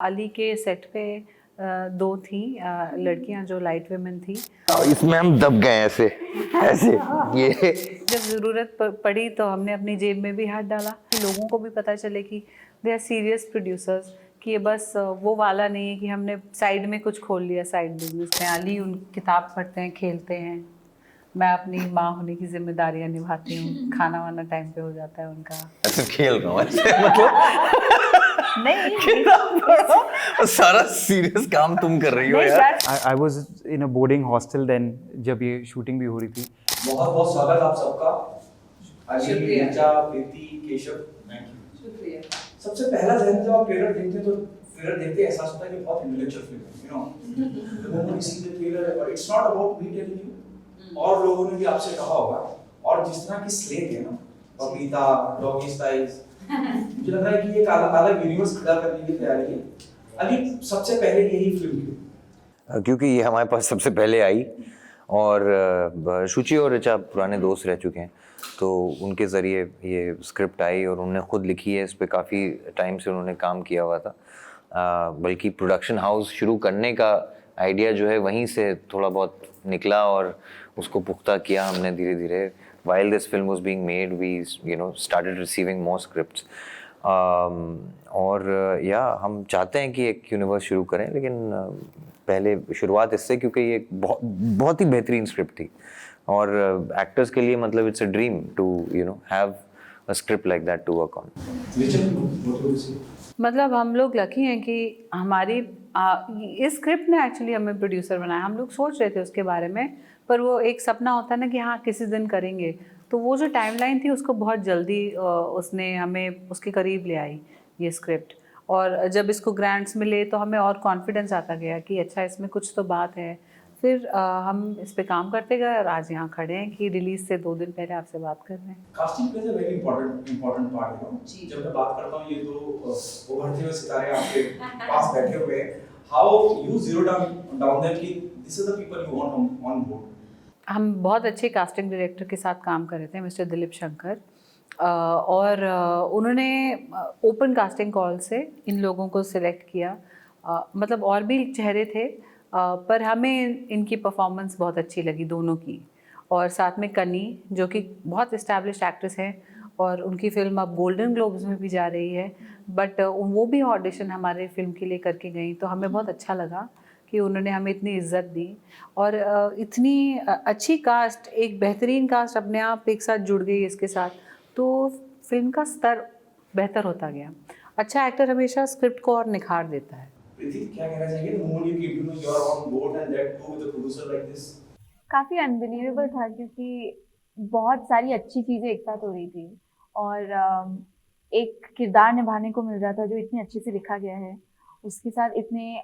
अली के सेट पे दो थी लड़कियां जो लाइट वेमेन थी। इसमें हम दब गए ऐसे ऐसे ये जब ज़रूरत पड़ी तो हमने अपनी जेब में भी हाथ डाला कि लोगों को भी पता चले कि दे आर सीरियस प्रोड्यूसर्स, कि ये बस वो वाला नहीं है कि हमने साइड में कुछ खोल लिया साइड बिजनेस में। अली उन किताब पढ़ते हैं, खेलते हैं, मैं अपनी माँ होने की जिम्मेदारियां निभाती हूँ, खाना वाना टाइम पे हो जाता है उनका। ऐसे खेल रहा हूँ ऐसे मतलब नहीं सारा सीरियस काम तुम कर रही हो यार। I was in a boarding hostel then जब ये शूटिंग भी हो रही थी। बहुत बहुत स्वागत आप सबका। अली, ऋचा, प्रीति, केशव, शुक्रिया। सबसे पहला जहन जब आप ट्रेलर देखते हैं तो ट्रेलर देखते ही एहसास होता है कि बहुत इंटेलेक्चुअल फिल्म है, you know. The moment you see the trailer, it's not about me telling you, और लोगों ने भी आपसे कहा होगा, और जिस तरह की स्लेट है ना, बबीता, डॉगी स्टाइल्स, मुझे लग रहा है कि ये अलग यूनिवर्स खड़ा करने की तैयारी है। अली, सबसे पहले यही फिल्म क्यों? क्योंकि ये हमारे पास सबसे पहले आई और शुचि और ऋचा पुराने दोस्त रह चुके हैं, तो उनके ज़रिए ये स्क्रिप्ट आई और उन्होंने खुद लिखी है। इस पे काफ़ी टाइम से उन्होंने काम किया हुआ था, बल्कि प्रोडक्शन हाउस शुरू करने का आइडिया जो है वहीं से थोड़ा बहुत निकला और उसको पुख्ता किया हमने धीरे धीरे। While this film was being made, we started receiving more scripts. और या हम चाहते हैं कि एक यूनिवर्स शुरू करें, लेकिन पहले शुरुआत इससे, क्योंकि ये बहुत ही बेहतरीन स्क्रिप्ट थी और एक्टर्स के लिए मतलब it's a dream to have a script like that to work on. मतलब हम लोग लकी हैं कि हमारी इस स्क्रिप्ट ने एक्चुअली हमें प्रोड्यूसर बनाया। हम लोग सोच रहे थे उसके बारे में, पर वो एक सपना होता है ना कि हाँ किसी दिन करेंगे, तो वो जो टाइमलाइन थी उसको बहुत जल्दी उसने हमें उसके करीब ले आई ये स्क्रिप्ट। और जब इसको ग्रांट्स मिले तो हमें और कॉन्फिडेंस आता गया कि अच्छा इसमें कुछ तो बात है। फिर हम इस पे काम करते गए और आज यहाँ खड़े हैं कि रिलीज से 2 दिन पहले आपसे बात कर रहे हैं। Casting pledge a very important part, you know. जब मैं बात करता हूँ ये दो उभरते हुए सितारे आपके पास बैठे हुए हैं, how you zero down them कि this is the people you want on board. हम बहुत अच्छे कास्टिंग डायरेक्टर के साथ काम कर रहे थे, मिस्टर दिलीप शंकर, और उन्होंने ओपन कास्टिंग कॉल से इन लोगों को सिलेक्ट किया। मतलब और भी चेहरे थे, पर हमें इनकी परफॉर्मेंस बहुत अच्छी लगी दोनों की। और साथ में कनी जो कि बहुत इस्टेब्लिश्ड एक्ट्रेस हैं और उनकी फिल्म अब गोल्डन ग्लोब्स में भी जा रही है, बट वो भी ऑडिशन हमारे फिल्म के लिए करके गई, तो हमें बहुत अच्छा लगा कि उन्होंने हमें इतनी इज्जत दी। और इतनी अच्छी कास्ट, एक बेहतरीन कास्ट अपने आप एक साथ जुड़ गई इसके साथ, तो फिल्म का स्तर बेहतर होता गया। अच्छा एक्टर हमेशा स्क्रिप्ट को और निखार देता है। प्रीति, क्या कहना चाहिए? The moment you came to know you're on board and that too with a producer like this. काफ़ी अनबिलीवेबल था क्योंकि बहुत सारी अच्छी चीज़ें एक साथ हो रही थी और एक किरदार निभाने को मिल रहा था जो इतनी अच्छे से लिखा गया है, उसके साथ इतनी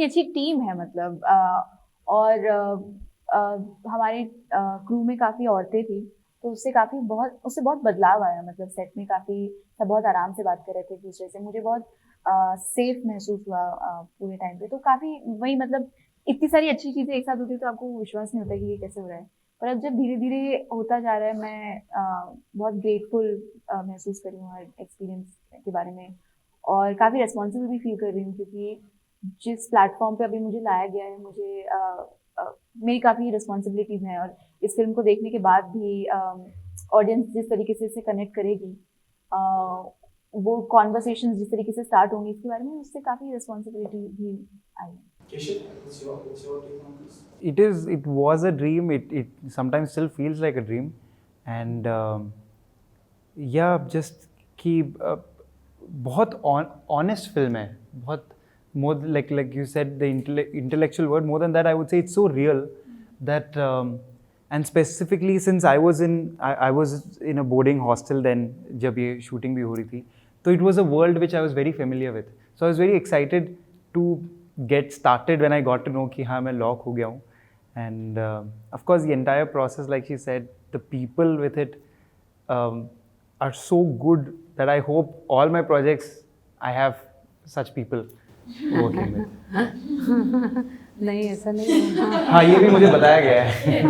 अच्छी टीम है, मतलब और हमारे क्रू में काफ़ी औरतें थी, तो उससे बहुत बदलाव आया। मतलब सेट में काफ़ी सब बहुत आराम से बात कर रहे थे एक दूसरे से, मुझे बहुत सेफ महसूस हुआ पूरे टाइम पे। तो काफ़ी वही, मतलब इतनी सारी अच्छी चीज़ें एक साथ होती है तो आपको विश्वास नहीं होता कि ये कैसे हो रहा है, पर अब जब धीरे धीरे होता जा रहा है, मैं बहुत ग्रेटफुल महसूस कर रही हूँ हर एक्सपीरियंस के बारे में, और काफ़ी रिस्पॉन्सिबल भी फील कर रही हूँ क्योंकि जिस प्लेटफॉर्म पे अभी मुझे लाया गया है, मुझे मेरी काफ़ी रिस्पॉन्सिबिलिटीज़ हैं, और इस फिल्म को देखने के बाद भी ऑडियंस जिस तरीके से इससे कनेक्ट करेगी, वो कॉन्वर्सेशंस जिस तरीके से स्टार्ट होंगी इसके बारे में, उससे काफ़ी रिस्पॉन्सिबिलिटी भी आई है। It was a dream. It sometimes still feels like a dream, and yeah, just कि बहुत honest film है, बहुत more like you said the intellectual word. More than that, I would say it's so real that and specifically since I was in a boarding hostel then जब ये shooting भी हो रही थी, so it was a world which I was very familiar with. So I was very excited to get started when I got to know कि हाँ मैं lock हो गया हूँ, and of course the entire process, like she said, the people with it are so good that I hope all my projects I have such people working with. नहीं, ऐसा नहीं है। हाँ, ये भी मुझे बताया गया है।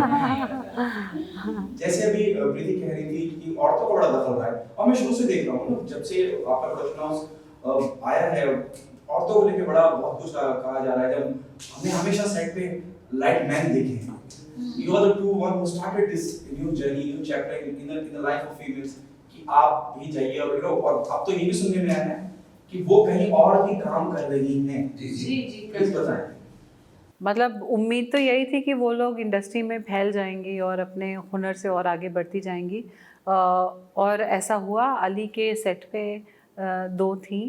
जैसे अभी प्रीति कह रही थी कि औरतों का बड़ा दखल रहा है, और मैं शुरू से देख रहा हूँ, जब से आपका प्रोडक्शन हाउस आया है, औरतों को लेके बड़ा बहुत कुछ कहा जा रहा है। जब हमने हमेशा सेट पे लाइट मैन देखे हैं, you are the two one who started this new journey, new chapter in the life of females, कि आप भी जाइए और और अब तो ये भी सुनने में आया है कि वो कहीं और भी काम कर रही हैं। जी प्लीज बताएं। मतलब उम्मीद तो यही थी कि वो लोग इंडस्ट्री में फैल जाएंगी और अपने हुनर से और आगे बढ़ती जाएंगी, और ऐसा हुआ। अली के सेट पे 2 थी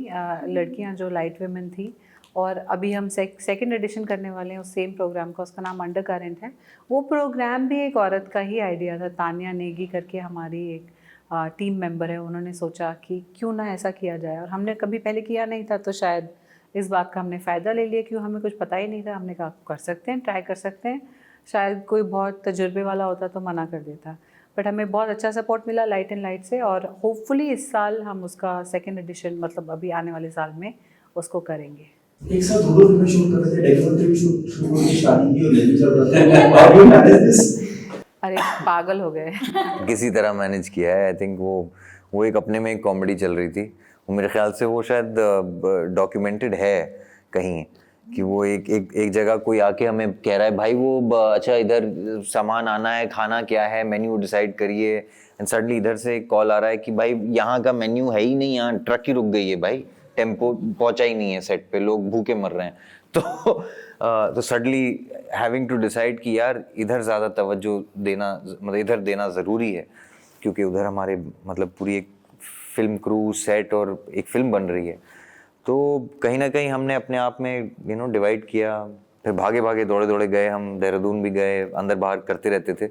लड़कियां जो लाइट वेमेन थी, और अभी हम सेकंड एडिशन करने वाले हैं उस सेम प्रोग्राम का, उसका नाम अंडर करेंट है। वो प्रोग्राम भी एक औरत का ही आइडिया था, तानिया नेगी करके हमारी एक टीम मेंबर है, उन्होंने सोचा कि क्यों ना ऐसा किया जाए, और हमने कभी पहले किया नहीं था, तो शायद इस बात का हमने फ़ायदा ले लिया, क्यों हमें कुछ पता ही नहीं था। हमने कहा कर सकते हैं, ट्राई कर सकते हैं, शायद कोई बहुत तजुर्बे वाला होता तो मना कर देता, बट हमें बहुत अच्छा सपोर्ट मिला लाइट एंड लाइट से, और होपफुली इस साल हम उसका सेकंड एडिशन, मतलब अभी आने वाले साल में उसको करेंगे। एक साथ दो फिल्में शूट कर रहे थे, डेफिनेटली भी शूट होने शादी की और नहीं चल रहा था। How do you manage this? अरे पागल हो गए। किसी तरह मैनेज किया है। आई थिंक वो एक अपने में एक कॉमेडी चल रही थी, वो मेरे ख्याल से वो शायद डॉक्यूमेंटेड है कहीं, कि वो एक जगह कोई आके हमें कह रहा है भाई वो अच्छा इधर सामान आना है, खाना क्या है, मेन्यू डिसाइड करिए, एंड सडनली इधर से एक कॉल आ रहा है कि भाई यहाँ का मेन्यू है ही नहीं, यहाँ ट्रक ही रुक गई है भाई, टेम्पो पहुंचा ही नहीं है सेट पे, लोग भूखे मर रहे हैं। तो सडनली हैविंग टू डिसाइड कि यार इधर ज़्यादा तवज्जो देना, मतलब इधर देना ज़रूरी है, क्योंकि उधर हमारे मतलब पूरी एक फिल्म क्रू सेट और एक फिल्म बन रही है। तो कहीं ना कहीं हमने अपने आप में डिवाइड किया, फिर भागे भागे दौड़े दौड़े गए, हम देहरादून भी गए, अंदर बाहर करते रहते थे।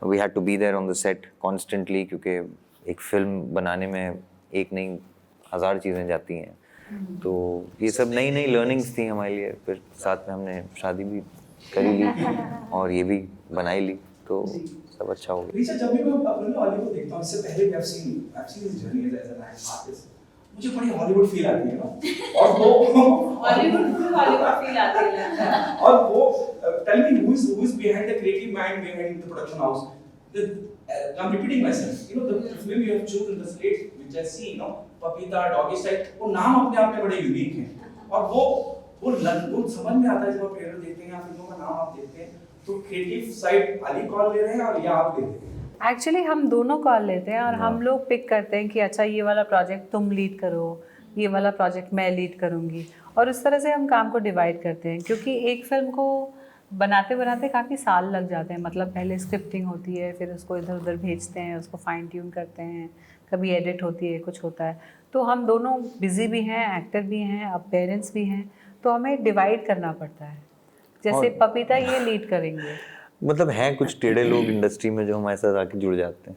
We had to be there on the set constantly, क्योंकि एक फिल्म बनाने में एक नहीं 1000 चीज़ें जाती हैं। तो ये सब नई नई लर्निंग्स थी हमारे लिए। फिर साथ में हमने शादी भी करी ली और ये भी बनाई ली, तो सब अच्छा हो गया। ऋचा, जब भी मैं अपने वाली को देखता हूँ, इससे पहले भी I've seen this journey as an artist, मुझे बड़ी हॉलीवुड फील आती है ना, और वो हॉलीवुड फील आती है। और वो tell me who is behind the creative mind behind the production house. I'm repeating myself, the film you have chosen, the slate which I see, पपीता, डॉगी स्टाइल, वो नाम अपने आप में बड़े यूनिक हैं, और वो समझ में आता है जब आप ट्रेलर देखते हैं या फिल्मों का नाम आप देखते हैं, तो क्रिएटिव साइड अली कॉल ले रहे हैं और या आप ले रहे हैं? एक्चुअली हम दोनों कॉल लेते हैं, और हम लोग पिक करते हैं कि अच्छा ये वाला प्रोजेक्ट तुम लीड करो, ये वाला प्रोजेक्ट मैं लीड करूँगी, और उस तरह से हम काम को डिवाइड करते हैं। क्योंकि एक फिल्म को बनाते बनाते काफ़ी साल लग जाते हैं, मतलब पहले स्क्रिप्टिंग होती है, फिर उसको इधर उधर भेजते हैं, उसको फाइन ट्यून करते हैं, कभी एडिट होती है, कुछ होता है। तो हम दोनों बिजी भी हैं, एक्टर भी हैं, अब पेरेंट्स भी हैं, तो हमें डिवाइड करना पड़ता है। जैसे पपीता ये लीड करेंगे, मतलब हैं कुछ टेढ़े लोग इंडस्ट्री में जो हमारे साथ आके जुड़ जाते हैं।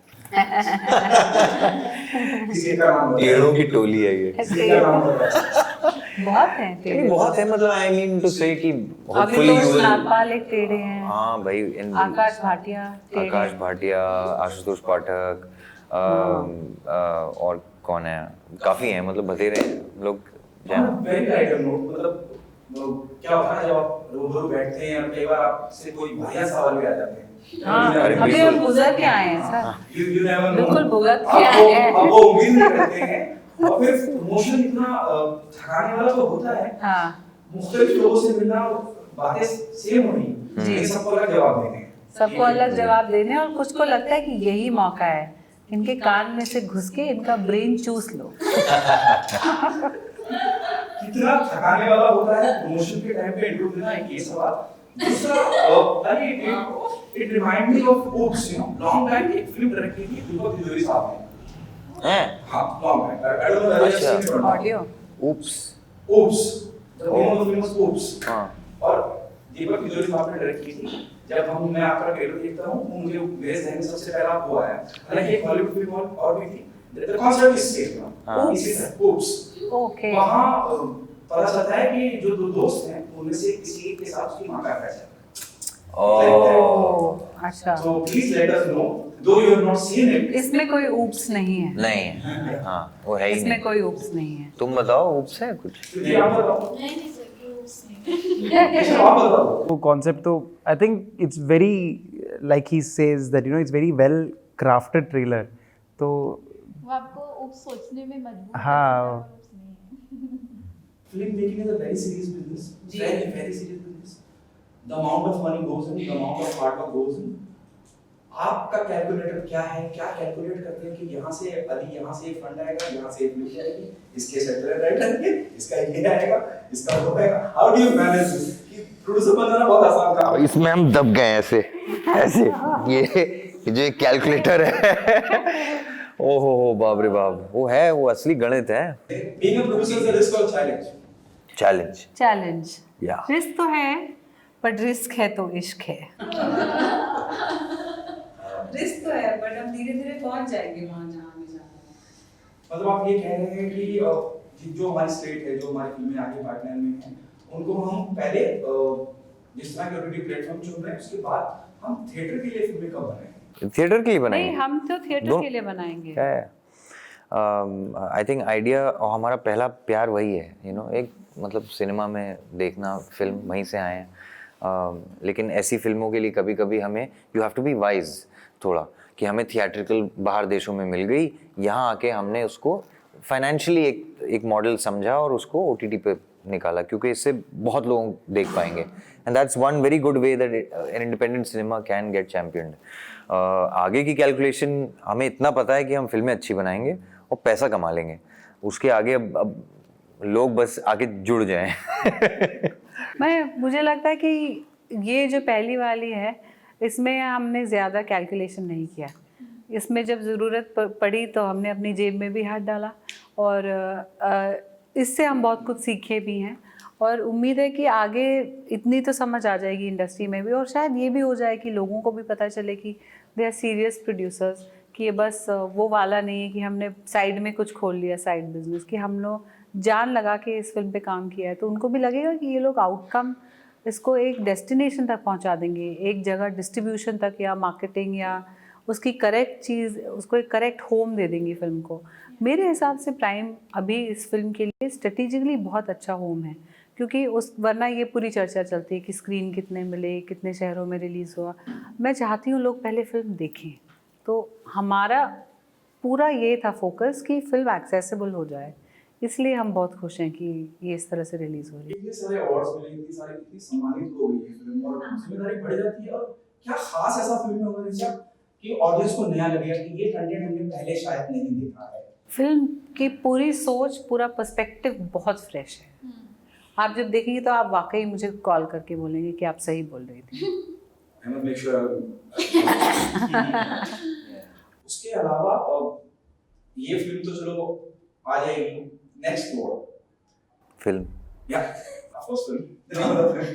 किसी का नाम बताओ। टेढ़ों की टोली है ये। किसी का नाम बताओ। बहुत हैं टेढ़े। बहुत है, मतलब आई मीन टू से कि अभी होपफुली तो नागपाल एक टेढ़े हैं, हाँ भाई, आकाश भाटिया टेढ़े, आकाश भाटिया, आशुतोष पाठक, और कौन है, काफी हैं, मतलब बतेरे हैं लोग। वेरी राइट नोट, मतलब क्या होता है जब आप रूबरू बैठते हैं और कई बार आपसे कोई बढ़िया सवाल भी आ जाते हैं। हाँ, अरे अभी बिल्कुल। हम गुजर के आए हैं सर, You never know. बिल्कुल भुगत के आए हैं। अब वो उम्मीद नहीं करते हैं, और फिर प्रमोशन इतना थकाने वाला तो होता है, हाँ, मुख्तलिफ लोगों से मिलना, बातें सेम हो रही हैं, सबको अलग जवाब देने हैं। सबको अलग जवाब देने, और कुछ को लगता है कि यही मौका है, इनके कान में से घुस के इनका ब्रेन चूस लो। कितना थकाने वाला होता है प्रमोशन के टाइम पे इंटरव्यू देना, एक ये सवाल। दूसरा, अरे it remind me of oops, long back एक फिल्म डायरेक्ट की थी दीपक तिजोरी साहब ने। हैं? हाँ, long back, I don't know whether you have seen it. Audio Oops. Oops, the name of the film was oops. हाँ। और दीपक तिजोरी साहब ने डायरेक्ट की थी। जब मैं आपका ट्रेलर देखता हूँ, मुझे मेरे जहन में सबसे पहला वो आया, हालांकि एक हॉलीवुड फिल्म और भी थी, द कॉन्सेप्ट इज सेम ना, इसी तरह ओप्स। ओके, वहाँ पता चलता है कि जो दो दोस्त हैं उनमें से किसी एक के साथ उसकी माँ का अफेयर है। ओह, अच्छा, So please let us know, though you have not seen it. इसमें कोई ऊप्स नहीं है, नहीं है, हाँ वो है ही इसमें नहीं। कोई ऊप्स नहीं है। तुम बताओ, oops है कुछ? क्योंकि आप बताओ, नहीं सर, ग्रुप्स नहीं। आप बताओ। वो कॉन्सेप्ट तो I think it's very like he says that it's very well crafted trailer. तो वो आपको उप सोचने में मजबूर हाँ। करता है, और उप्स नहीं है। filmmaking is a very serious business. Very, very serious business. The amount of money goes in, the amount of hard work goes in. आपका कैलकुलेटर क्या है, क्या कैलकुलेट करते हैं कि यहाँ से अभी यहाँ से एक फंड आएगा, यहाँ से एक मिल जाएगी, इसके सेटलर राइट आएंगे, इसका ये आएगा, इसका वो आएगा. How do you manage this? कि प्रोड्यूसर बनना बहुत आसान काम है. इसमें हम दब गए ऐसे ऐसे ये जो एक कैलकुलेटर है ओहो बाप रे बाप, वो असली गणित है. Being a producer is a risk or challenge. Challenge या रिस्क तो है, बट रिस्क है तो इश्क है. रिस्क तो है, बट हम धीरे धीरे पहुंच जाएंगे वहां जहां हमें जाना है. मतलब आप ये कह रहे हैं कि जो हमारी स्टेट है, जो हमारी फिल्में आगे पार्टनर में हैं, उनको हम पहले जिस तरह के ओटीटी प्लेटफॉर्म चुन रहे हैं, उसके बाद हम थिएटर के लिए फिल्में कब बनाएंगे? थिएटर के लिए नहीं, बनाएंगे. हम तो थिएटर के लिए बनाएंगे. आई थिंक आइडिया और हमारा पहला प्यार वही है, यू नो, एक मतलब सिनेमा में देखना, फिल्म वहीं से आए हैं. लेकिन ऐसी फिल्मों के लिए कभी कभी हमें you have to be wise थोड़ा, कि हमें थिएट्रिकल बाहर देशों में मिल गई, यहाँ आके हमने उसको फाइनेंशियली एक मॉडल समझा और उसको ओटीटी पे निकाला, क्योंकि इससे बहुत लोग देख पाएंगे. And that's one very good way that an independent cinema can get championed. आगे की कैलकुलेशन हमें इतना पता है कि हम फिल्में अच्छी बनाएंगे और पैसा कमा लेंगे. उसके आगे अब लोग बस आके जुड़ जाएं. मुझे लगता है कि ये जो पहली वाली है, इसमें हमने ज़्यादा कैलकुलेशन नहीं किया. इसमें जब ज़रूरत पड़ी तो हमने अपनी जेब में भी हाथ डाला, और इससे हम बहुत कुछ सीखे भी हैं. और उम्मीद है कि आगे इतनी तो समझ आ जाएगी इंडस्ट्री में भी, और शायद ये भी हो जाए कि लोगों को भी पता चले कि दे आर सीरियस प्रोड्यूसर्स, कि ये बस वो वाला नहीं है कि हमने साइड में कुछ खोल लिया साइड बिजनेस, कि हम लोग जान लगा के इस फिल्म पे काम किया है. तो उनको भी लगेगा कि ये लोग आउटकम इसको एक डेस्टिनेशन तक पहुंचा देंगे, एक जगह डिस्ट्रीब्यूशन तक या मार्केटिंग या उसकी करेक्ट चीज़, उसको एक करेक्ट होम दे देंगी फिल्म को. मेरे हिसाब से प्राइम अभी इस फिल्म के लिए स्ट्रेटेजिकली बहुत अच्छा होम है, क्योंकि वरना ये पूरी चर्चा चलती है कि स्क्रीन कितने मिले, कितने शहरों में रिलीज़ हुआ. मैं चाहती हूँ लोग पहले फिल्म देखें. तो हमारा पूरा ये था फोकस कि फिल्म एक्सेसिबल हो जाए, इसलिए हम बहुत खुश हैं कि ये इस तरह से रिलीज हो रही है. इतने सारे अवार्ड्स मिले, इतनी सम्मानित हो गई है फिल्म, और जिम्मेदारी बढ़ जाती है. और क्या खास ऐसा फिल्म में होगा जैसा कि ऑडियंस को नया लगेगा कि ये कंटेंट हमने पहले शायद नहीं देखा है. फिल्म की पूरी सोच, पूरा पर्सपेक्टिव बहुत फ्रेश है. आप जब देखेंगे तो आप वाकई मुझे कॉल करके बोलेंगे कि आप सही बोल रही थी. I must make sure. उसके अलावा ये फिल्म तो चलो आ जाएगी. नेक्स्ट वर्ड फिल्म या of course film, the name of the film,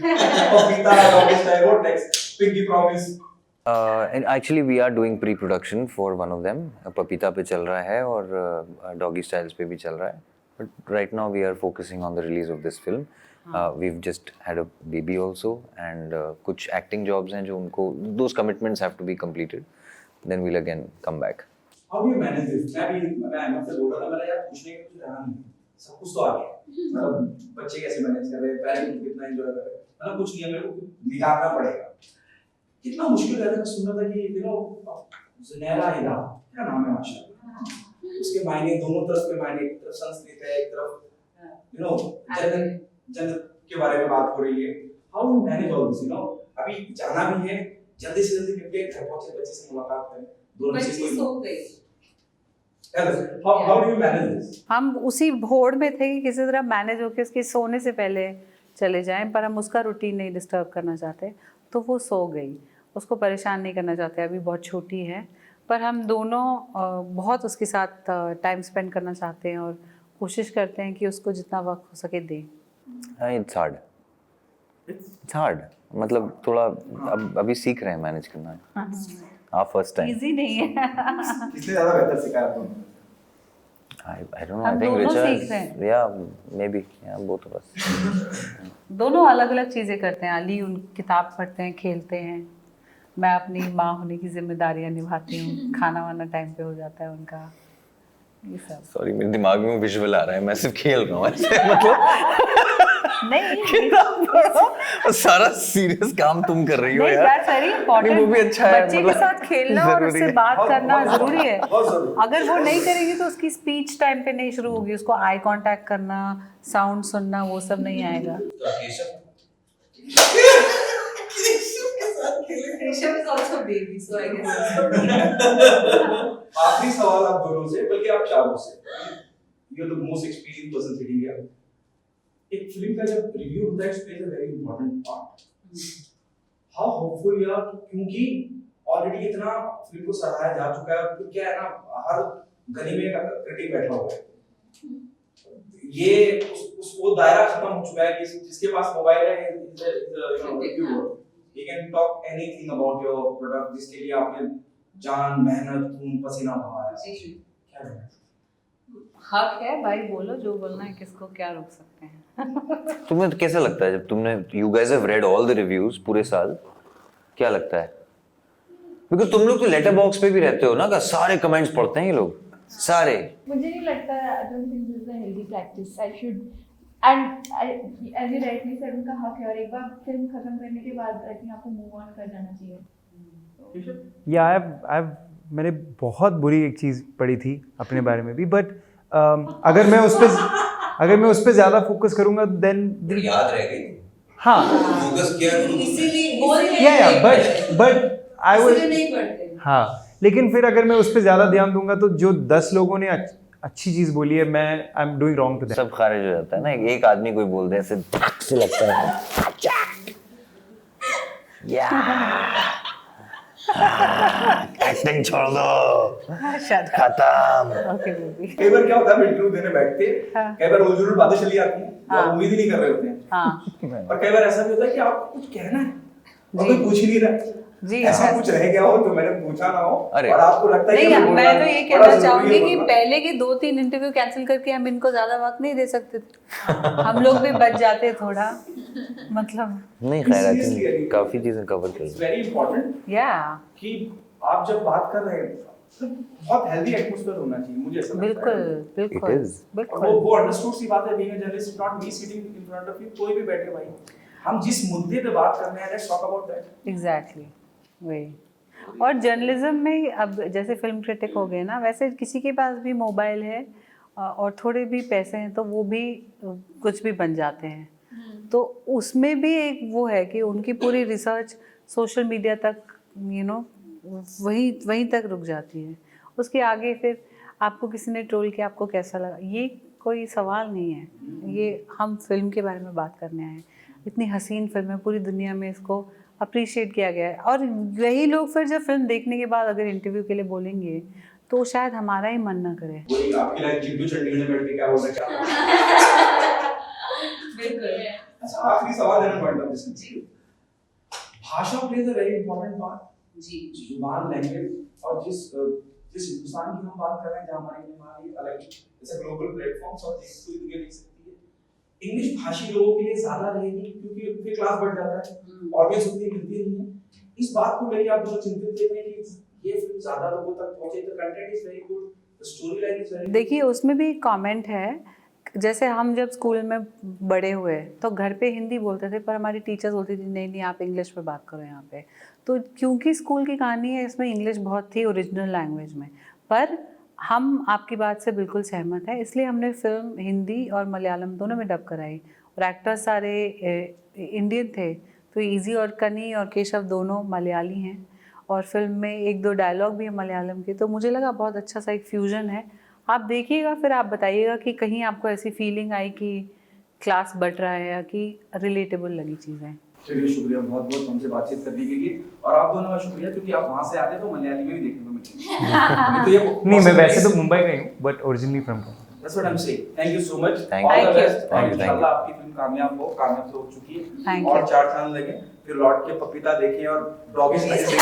Papita, doggy style, what next? Pinky promise. and actually we are doing pre-production for one of them. पपीता पे चल रहा है और डॉगी स्टाइल्स पे भी चल रहा है. But right now we are focusing on the release of this film. We've just had a baby also, and कुछ acting jobs हैं जो उनको, those commitments have to be completed. Then we'll again come back. How do you manage this? मैं अहमद से बोल रहा था, मेरा यार पूछने का कुछ रहा नहीं, सब कुछ तो आ गया. मतलब बच्चे कैसे मैनेज कर रहे हैं, पेरेंट्स कितना एंजॉय कर रहे हैं, मतलब कुछ नहीं है, मेरे को निकालना पड़ेगा. कितना मुश्किल रहता है. सुन रहा था कि यू नो ज़ुनैरा हिरा, क्या नाम है माशाल्लाह, उसके मायने दोनों तरफ के मायने, एक तरफ संस्कृत है, एक तरफ यू नो जन्नत के बारे में बात हो रही है. How you manage all this? You know अभी जाना भी है, जल्दी से जल्दी निपटे, घर पहुंचे, बच्चे से मुलाकात करें, दोनों चीज सो गई. How do you manage this? हम उसी होड़ में थे कि किसी तरह मैनेज होकर उसके सोने से पहले चले जाएं, पर हम उसका रूटीन नहीं डिस्टर्ब करना चाहते. तो वो सो गई, उसको परेशान नहीं करना चाहते. अभी बहुत छोटी है, पर हम दोनों बहुत उसके साथ टाइम स्पेंड करना चाहते हैं और कोशिश करते हैं कि उसको जितना वक्त हो सके दें. It's hard. It's hard. मतलब थोड़ा अभी सीख रहे हैं मैनेज करना. फर्स्ट टाइम इजी नहीं है. किसने ज्यादा बेहतर सिखाया तुमको? I don't know. I think दोनों Richa सीख is, रहे हैं. yeah, maybe, yeah, both of us. दोनों अलग अलग चीज़ें करते हैं. अली उन किताब पढ़ते हैं, खेलते हैं. मैं अपनी माँ होने की जिम्मेदारियाँ निभाती हूँ. खाना वाना टाइम पे हो जाता है उनका. ये सब. Sorry, मेरे दिमाग में विजुअल आ रहा है, मैं सिर्फ खेल रहा हूँ ऐसे. मतलब नहीं सारा सीरियस काम तुम कर रही हो नहीं, यार। that's very important. नहीं, वो भी अच्छा है, बच्चे के मतलब साथ खेलना और जरूरी उससे है। बात करना जरूरी है। बहुत जरूरी। अगर वो नहीं करेगी तो उसकी स्पीच टाइम पे नहीं शुरू होगी, उसको आई कांटेक्ट करना, साउंड सुनना, वो सब नहीं आएगा। Keshav is also a baby, so I guess. आखिरी सवाल आप दोनों से, बल्कि आप चारों से। You are the most experienced person sitting here. एक फिल्म का जब रिव्यू होता है, it plays a very important part. How hopeful you are, क्योंकि ऑलरेडी इतना फिल्म को सराहा जा चुका है, तो क्या है ना, हर गली में एक क्रिटिक बैठा हुआ है। ये वो दायरा खत्म हो चुका है कि जिसके पास मोबाइल है, reviewer, he can talk anything about your product, जिसके लिए आपने जान, मेहनत, खून, पसीना बहाया। क्या कहना है? हक है भाई, बोलो जो बोलना है, किसको क्या रोक सकते हैं। तुम्हें कैसा लगता है जब तुमने you guys have read all the reviews पूरे साल, क्या लगता है? बिकॉज़ तुम लोग तो लेटर बॉक्स पे भी रहते हो ना, का सारे कमेंट्स पढ़ते हैं ये लोग सारे। मुझे नहीं लगता, I don't think this is a healthy practice. I should and as you rightly said, उनका हक है, और एक बार फिल्म खत्म करने के बाद आई थिंक आपको मूव ऑन कर जाना चाहिए। या मैंने बहुत बुरी एक चीज़ पढ़ी थी अपने बारे में भी, बट अगर मैं उस पे ज़्यादा फोकस करूँगा देन याद रह गई। हाँ, फोकस किया करो। इसीलिए बट आई विल, नहीं पढ़ते। हाँ, लेकिन फिर अगर मैं उस पे ज़्यादा ध्यान दूंगा तो जो 10 लोगों ने अच्छी चीज़ बोली है, मैं I am doing wrong to that. सब खारिज हो जाता है ना, एक आदमी कोई बोल दे ऐसे धक से लगता है या एक्टिंग छोड़ दो, खत्म। Okay baby. कई बार क्या होता है, इंटरव्यू देने बैठते हैं, कई बार उलझुल बातें चली आती हैं, आप उम्मीद ही नहीं कर रहे होते हैं। हाँ और कई बार ऐसा भी होता है कि आपको कुछ कहना है और कोई पूछ ही नहीं रहा, जी, ऐसा कुछ रह गया हो जो मैंने पूछा ना हो, अरे। और आपको लगता है कि नहीं, हमें मैं बोलना तो ये बड़ा कहना जरूरी चाहूंगी है कि बोलना। पहले के 2-3 इंटरव्यू कैंसिल करके हम इनको ज्यादा वक्त नहीं दे सकते थे। हम लोग भी बच जाते थोड़ा, मतलब नहीं खैर, आई Seriously, थिंक काफी चीजें कवर कर It's ली। very important या कि आप जब बात कर रहे हैं तो बहुत हेल्दी एटमॉस्फेयर होना चाहिए, मुझे ऐसा लगता है। बिल्कुल बिल्कुल It is. और बिल्कुल। वो अंडरस्टूड सी बात है, being a journalist, not me sitting in front of you, कोई भी बैठे भाई, हम जिस मुद्दे पे बात कर रहे हैं, let's talk about that. Exactly वही। और जर्नलिज्म में अब जैसे फिल्म क्रिटिक हो गए ना, वैसे किसी के पास भी मोबाइल है और थोड़े भी पैसे हैं तो वो भी कुछ भी बन जाते हैं। तो उसमें भी एक वो है कि उनकी पूरी रिसर्च सोशल मीडिया तक, यू नो, वहीं तक रुक जाती है। उसके आगे फिर आपको किसी ने ट्रोल किया, आपको कैसा लगा, ये कोई सवाल नहीं है। ये हम फिल्म के बारे में बात करने आए हैं। इतनी हसीन फिल्म है, पूरी दुनिया में इसको अप्रिशिएट किया गया है, और यही लोग फिर जब फिल्म देखने के बाद अगर इंटरव्यू के लिए बोलेंगे तो शायद हमारा ही मन ना करे। वही आपकी लाइन चिंटू चंडीगढ़ में बैठ के क्या बोल रहे हैं, बिल्कुल। अच्छा आखिरी सवाल है, पॉइंट ऑफ दिस, भाषा plays a very important part. जी। जुबान, लैंग्वेज, और जिस हिंदुस्तान की हम बात कर रहे हैं, जहाँ हमारी अलग जैसे ग्लोबल प्लेटफॉर्म्स और पूरी दुनिया देख सकती है, इंग्लिश भाषी लोगों के लिए ज्यादा रहेगी क्योंकि उनके क्लास बढ़ जाता है, ऑडियंस उतनी मिलती नहीं है। इस बात को लेकर आप दोनों चिंतित थे कि ये फिल्म ज्यादा लोगों तक पहुंचे, तो content is very good, the story line is very. देखिए, उसमें भी एक कमेंट है, जैसे हम जब स्कूल में बड़े हुए तो घर पे हिंदी बोलते थे, पर हमारी टीचर्स बोलती थी नहीं नहीं आप इंग्लिश में बात करो यहाँ पे। तो क्योंकि स्कूल की कहानी है, इसमें इंग्लिश बहुत थी ओरिजिनल लैंग्वेज में, पर हम आपकी बात से बिल्कुल सहमत है, इसलिए हमने फिल्म हिंदी और मलयालम दोनों में डब कराई, और एक्टर्स सारे इंडियन थे, तो इजी और कनी और केशव दोनों मलयाली हैं, और फिल्म में 1-2 डायलॉग भी है मलयालम के, तो मुझे लगा बहुत अच्छा सा एक फ्यूजन है। आप देखिएगा, फिर आप बताइएगा कि कहीं आपको ऐसी फीलिंग आई कि क्लास बट रहा है या कि रिलेटेबल लगी चीज़ें। चलिए शुक्रिया बहुत बहुत हमसे बातचीत करने के लिए, और आप दोनों का शुक्रिया क्योंकि आप वहाँ से आते तो मलयाली में भी देखने को मिलती। तो ये नहीं, मैं वैसे तो मुंबई का ही हूँ, but originally from That's what I'm saying. Thank you so much. Thank All you. the best. Thank और you. इंशाल्लाह आपकी फिल्म कामयाब तो हो चुकी है। Thank और you. 4 चैनल लगे, फिर लौट के पपीता देखें और डॉगी स्टाइल देखें।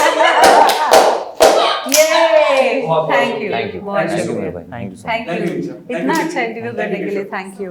ये बहुत थैंक यू, थैंक यू, बहुत थैंक यू शुक्रिया, मेरे भाई, thank you so much. Thank Thank you, you Nisha. Thank इतना you, अच्छा Nisha. इंटरव्यू Thank करने you, के लिए, Nisha. Thank you.